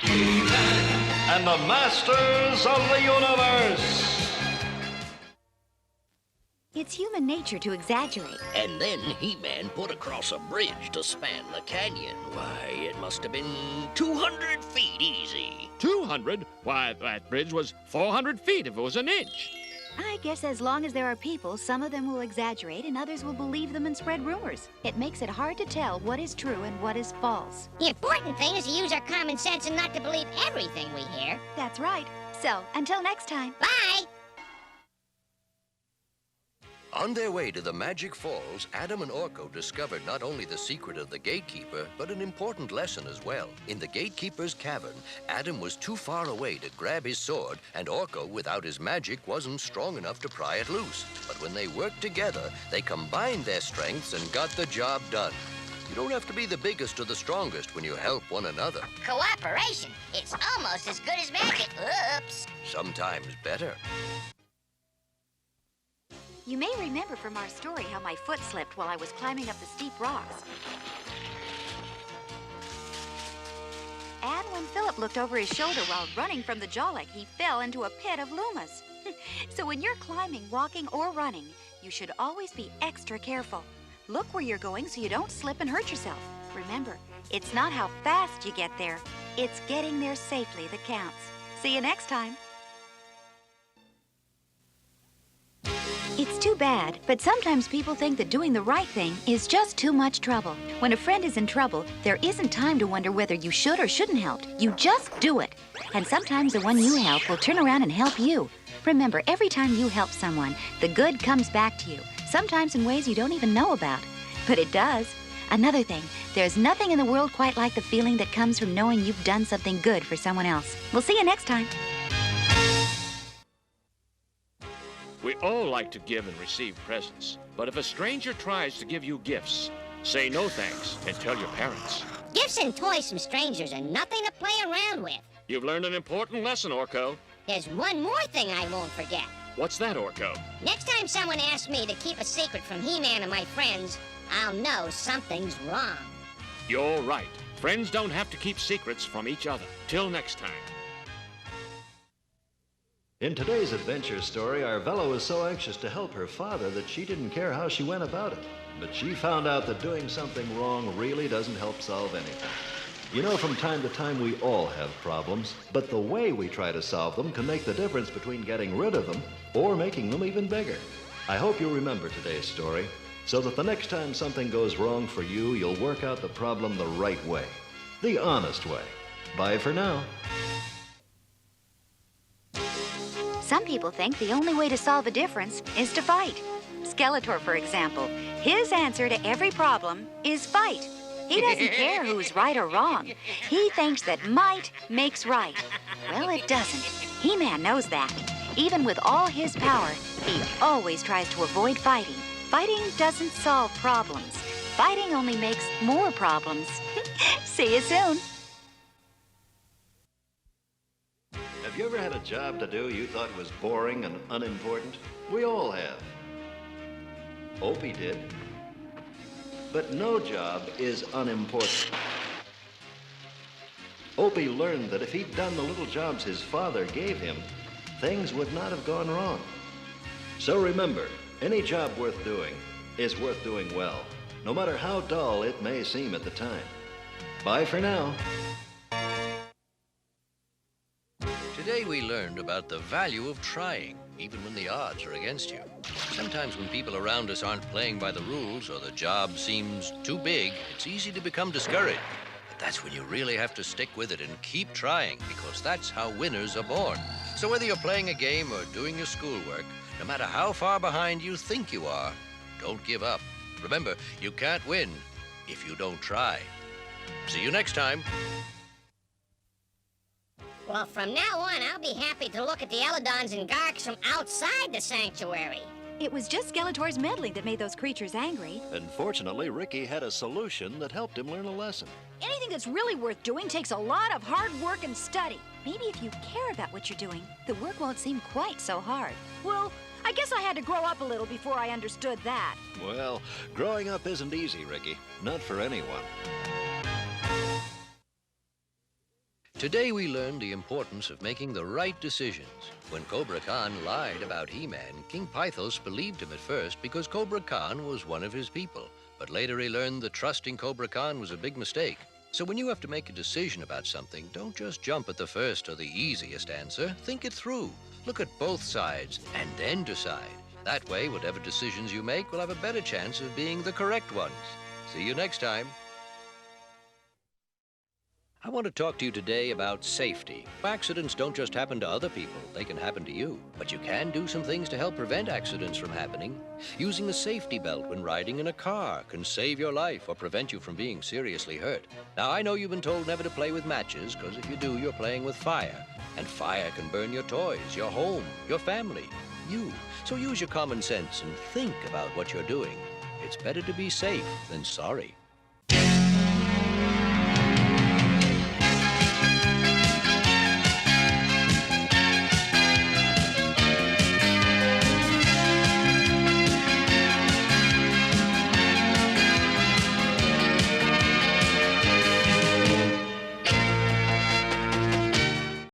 And the Masters of the Universe. It's human nature to exaggerate. And then He-Man put across a bridge to span the canyon. Why, it must have been 200 feet easy. 200? Why, that bridge was 400 feet if it was an inch. I guess as long as there are people, some of them will exaggerate and others will believe them and spread rumors. It makes it hard to tell what is true and what is false. The important thing is to use our common sense and not to believe everything we hear. That's right. So, until next time. Bye! On their way to the Magic Falls, Adam and Orko discovered not only the secret of the gatekeeper, but an important lesson as well. In the gatekeeper's cavern, Adam was too far away to grab his sword, and Orko, without his magic, wasn't strong enough to pry it loose. But when they worked together, they combined their strengths and got the job done. You don't have to be the biggest or the strongest when you help one another. Cooperation. It's almost as good as magic. Oops. Sometimes better. You may remember from our story how my foot slipped while I was climbing up the steep rocks. And when Philip looked over his shoulder while running from the Jolek, he fell into a pit of Lumas. So when you're climbing, walking, or running, you should always be extra careful. Look where you're going so you don't slip and hurt yourself. Remember, it's not how fast you get there, it's getting there safely that counts. See you next time. It's too bad, but sometimes people think that doing the right thing is just too much trouble. When a friend is in trouble, there isn't time to wonder whether you should or shouldn't help. You just do it. And sometimes the one you help will turn around and help you. Remember, every time you help someone, the good comes back to you, sometimes in ways you don't even know about. But it does. Another thing, there's nothing in the world quite like the feeling that comes from knowing you've done something good for someone else. We'll see you next time. We all like to give and receive presents, but if a stranger tries to give you gifts, say no thanks and tell your parents. Gifts and toys from strangers are nothing to play around with. You've learned an important lesson, Orko. There's one more thing I won't forget. What's that, Orko? Next time someone asks me to keep a secret from He-Man and my friends, I'll know something's wrong. You're right. Friends don't have to keep secrets from each other. Till next time. In today's adventure story, our Velo was so anxious to help her father that she didn't care how she went about it. But she found out that doing something wrong really doesn't help solve anything. You know, from time to time we all have problems, but the way we try to solve them can make the difference between getting rid of them or making them even bigger. I hope you'll remember today's story, so that the next time something goes wrong for you, you'll work out the problem the right way, the honest way. Bye for now. Some people think the only way to solve a difference is to fight. Skeletor, for example, his answer to every problem is fight. He doesn't care who's right or wrong. He thinks that might makes right. Well, it doesn't. He-Man knows that. Even with all his power, he always tries to avoid fighting. Fighting doesn't solve problems. Fighting only makes more problems. See you soon. Have you ever had a job to do you thought was boring and unimportant? We all have. Opie did. But no job is unimportant. Opie learned that if he'd done the little jobs his father gave him, things would not have gone wrong. So remember, any job worth doing is worth doing well, no matter how dull it may seem at the time. Bye for now. Today we learned about the value of trying, even when the odds are against you. Sometimes when people around us aren't playing by the rules or the job seems too big, it's easy to become discouraged. But that's when you really have to stick with it and keep trying, because that's how winners are born. So whether you're playing a game or doing your schoolwork, no matter how far behind you think you are, don't give up. Remember, you can't win if you don't try. See you next time. Well, from now on, I'll be happy to look at the Eladons and Garks from outside the sanctuary. It was just Skeletor's meddling that made those creatures angry. And fortunately, Ricky had a solution that helped him learn a lesson. Anything that's really worth doing takes a lot of hard work and study. Maybe if you care about what you're doing, the work won't seem quite so hard. Well, I guess I had to grow up a little before I understood that. Well, growing up isn't easy, Ricky. Not for anyone. Today we learned the importance of making the right decisions. When Cobra Khan lied about He-Man, King Pythos believed him at first because Cobra Khan was one of his people. But later he learned that trusting Cobra Khan was a big mistake. So when you have to make a decision about something, don't just jump at the first or the easiest answer. Think it through. Look at both sides and then decide. That way, whatever decisions you make will have a better chance of being the correct ones. See you next time. I want to talk to you today about safety. Accidents don't just happen to other people, they can happen to you. But you can do some things to help prevent accidents from happening. Using a safety belt when riding in a car can save your life or prevent you from being seriously hurt. Now, I know you've been told never to play with matches, because if you do, you're playing with fire. And fire can burn your toys, your home, your family, you. So use your common sense and think about what you're doing. It's better to be safe than sorry.